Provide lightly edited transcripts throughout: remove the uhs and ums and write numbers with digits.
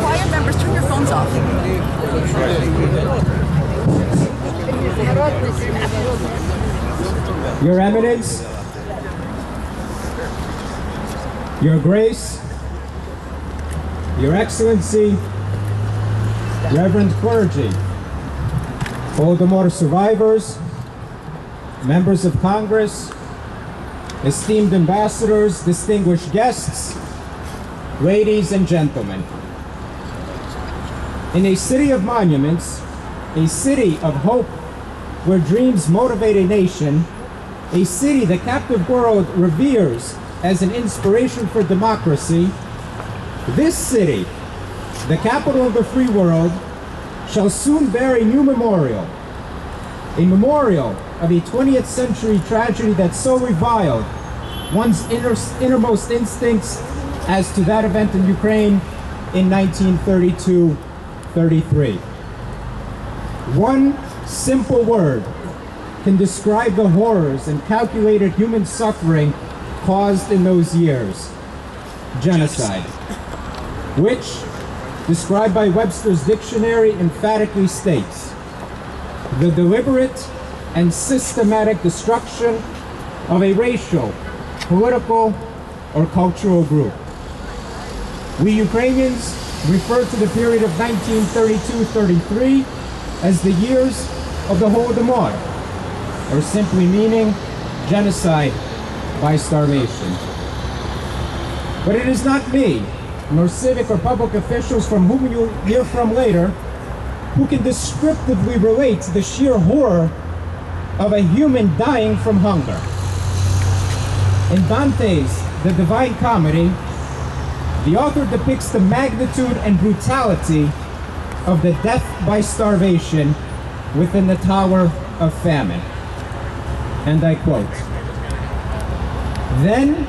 Quiet members, turn your phones off. Your Eminence, Your Grace, Your Excellency, Reverend clergy, Holodomor survivors, members of Congress, esteemed ambassadors, distinguished guests, ladies and gentlemen. In a city of monuments, a city of hope where dreams motivate a nation, a city the captive world reveres as an inspiration for democracy, this city, the capital of the free world, shall soon bear a new memorial. A memorial of a 20th century tragedy that so reviled one's innermost instincts as to that event in Ukraine in 1932-33. One simple word can describe the horrors and calculated human suffering caused in those years: genocide, which, described by Webster's dictionary, emphatically states the deliberate and systematic destruction of a racial, political, or cultural group. We Ukrainians refer to the period of 1932-33 as the years of the Holodomor, or simply meaning genocide by starvation. But it is not me, nor civic or public officials from whom you'll hear from later, who can descriptively relate to the sheer horror of a human dying from hunger. In Dante's The Divine Comedy, the author depicts the magnitude and brutality of the death by starvation within the Tower of Famine. And I quote, "Then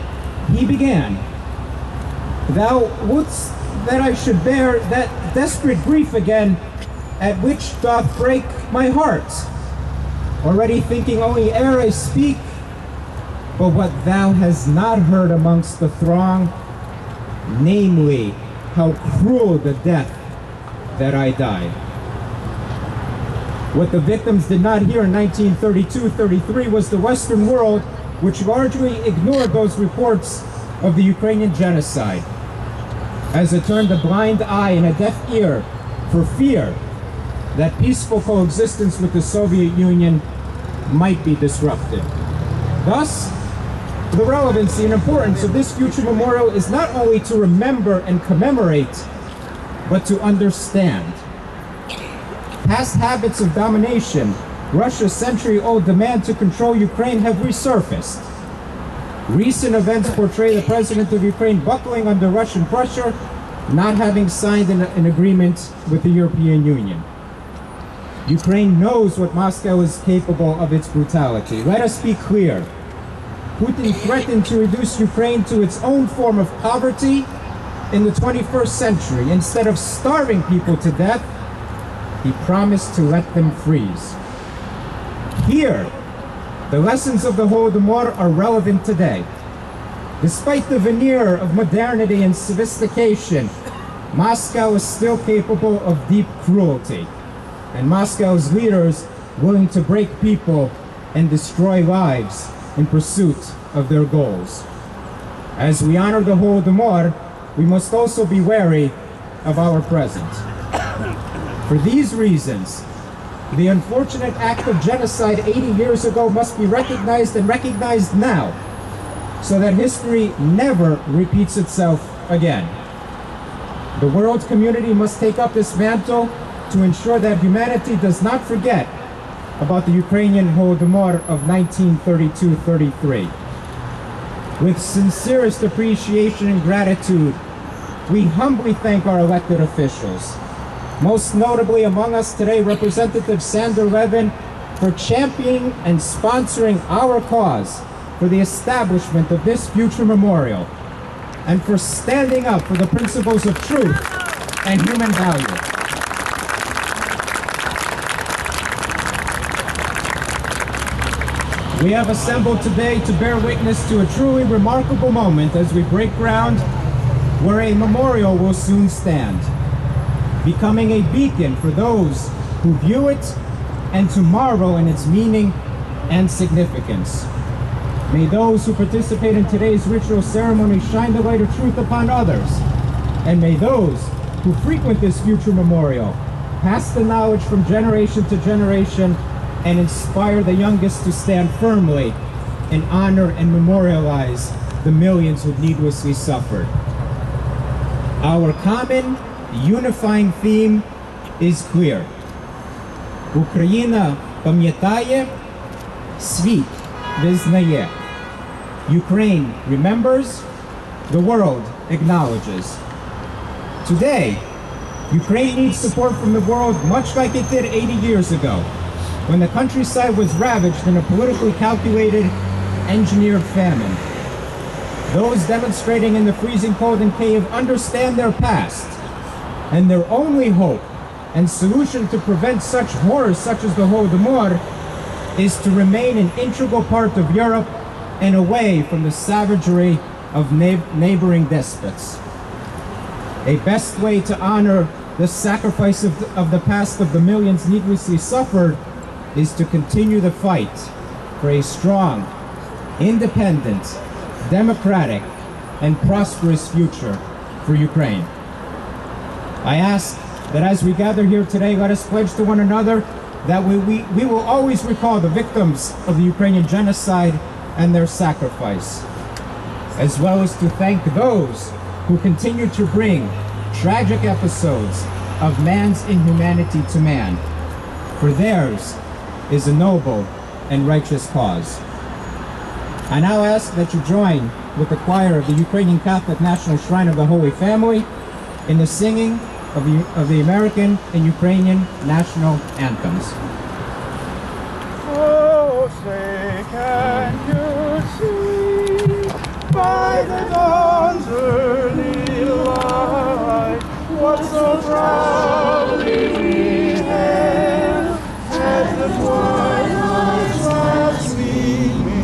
he began, Thou wouldst that I should bear that desperate grief again, at which doth break my heart, already thinking only ere I speak, but what thou hast not heard amongst the throng, namely, how cruel the death that I died." What the victims did not hear in 1932-33 was the Western world, which largely ignored those reports of the Ukrainian genocide, as it turned a blind eye and a deaf ear for fear that peaceful coexistence with the Soviet Union might be disrupted. Thus, the relevancy and importance of this future memorial is not only to remember and commemorate, but to understand. Past habits of domination, Russia's century-old demand to control Ukraine have resurfaced. Recent events portray the president of Ukraine buckling under Russian pressure, not having signed an agreement with the European Union. Ukraine knows what Moscow is capable of its brutality. Let us be clear. Putin threatened to reduce Ukraine to its own form of poverty in the 21st century. Instead of starving people to death, he promised to let them freeze. Here, the lessons of the Holodomor are relevant today. Despite the veneer of modernity and sophistication, Moscow is still capable of deep cruelty, and Moscow's leaders willing to break people and destroy lives in pursuit of their goals. As we honor the Holodomor, we must also be wary of our present. For these reasons, the unfortunate act of genocide 80 years ago must be recognized and recognized now, so that history never repeats itself again. The world community must take up this mantle to ensure that humanity does not forget about the Ukrainian Holodomor of 1932-33. With sincerest appreciation and gratitude, we humbly thank our elected officials. Most notably among us today, Representative Sander Levin, for championing and sponsoring our cause for the establishment of this future memorial, and for standing up for the principles of truth and human value. We have assembled today to bear witness to a truly remarkable moment as we break ground where a memorial will soon stand, becoming a beacon for those who view it and to marvel in its meaning and significance. May those who participate in today's ritual ceremony shine the light of truth upon others, and may those who frequent this future memorial pass the knowledge from generation to generation and inspire the youngest to stand firmly and honor and memorialize the millions who needlessly suffered. Our common unifying theme is clear. Україна пам'ятає, світ визнає. Ukraine remembers, the world acknowledges. Today, Ukraine needs support from the world much like it did 80 years ago, when the countryside was ravaged in a politically calculated, engineered famine. Those demonstrating in the freezing cold in Kyiv understand their past, and their only hope and solution to prevent such horrors such as the Holodomor is to remain an integral part of Europe and away from the savagery of neighboring despots. A best way to honor the sacrifice of the past of the millions needlessly suffered is to continue the fight for a strong, independent, democratic, and prosperous future for Ukraine. I ask that as we gather here today, let us pledge to one another that we will always recall the victims of the Ukrainian genocide and their sacrifice, as well as to thank those who continue to bring tragic episodes of man's inhumanity to man, for theirs is a noble and righteous cause. I now ask that you join with the choir of the Ukrainian Catholic National Shrine of the Holy Family in the singing of the American and Ukrainian national anthems. Oh, say can you see by the dawn's early light what so proudly we hailed as the twilight's last gleaming?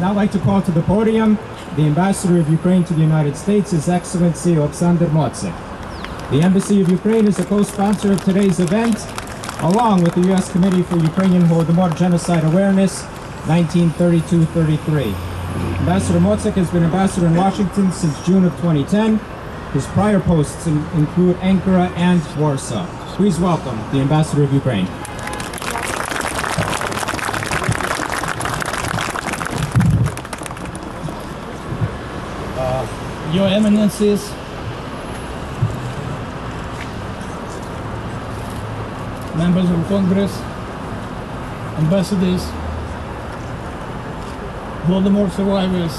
Now I'd like to call to the podium the Ambassador of Ukraine to the United States, His Excellency Oleksandr Motsyk. The Embassy of Ukraine is a co-sponsor of today's event, along with the U.S. Committee for Ukrainian Holodomor Genocide Awareness, 1932-33. Ambassador Motsyk has been ambassador in Washington since June of 2010. His prior posts include Ankara and Warsaw. Please welcome the Ambassador of Ukraine. Your Eminences, members of Congress, ambassadors, Holodomor survivors,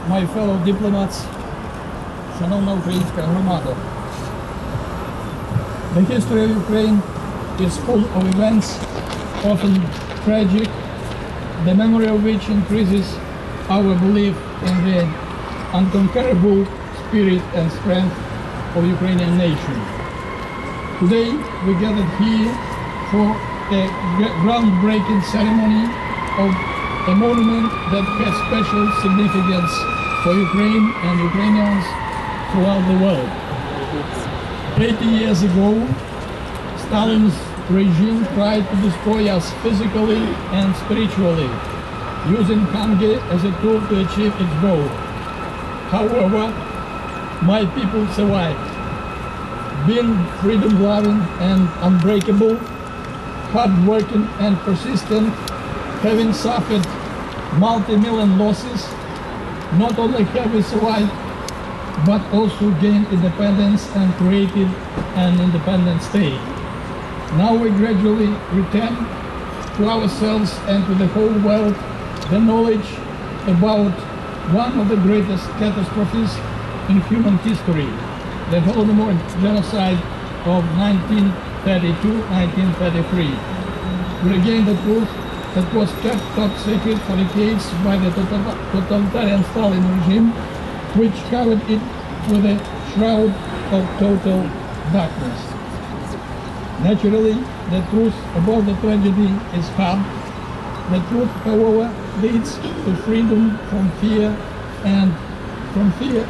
my fellow diplomats, шановна українська громада. The history of Ukraine is full of events, often tragic, the memory of which increases our belief in the unconquerable spirit and strength of Ukrainian nation. Today we gathered here for a groundbreaking ceremony of a monument that has special significance for Ukraine and Ukrainians throughout the world. 80 years ago, Stalin's regime tried to destroy us physically and spiritually, using hunger as a tool to achieve its goal. However, my people survived. Being freedom-loving and unbreakable, hard-working and persistent, having suffered multi-million losses, not only have we survived, but also gained independence and created an independent state. Now we gradually return to ourselves and to the whole world the knowledge about one of the greatest catastrophes in human history, the Holodomor Genocide of 1932-1933. We regain the truth that was kept top secret for decades by the totalitarian Stalin regime, which covered it with a shroud of total darkness. Naturally, the truth about the tragedy is hard. The truth, however, leads to freedom from fear, and from fear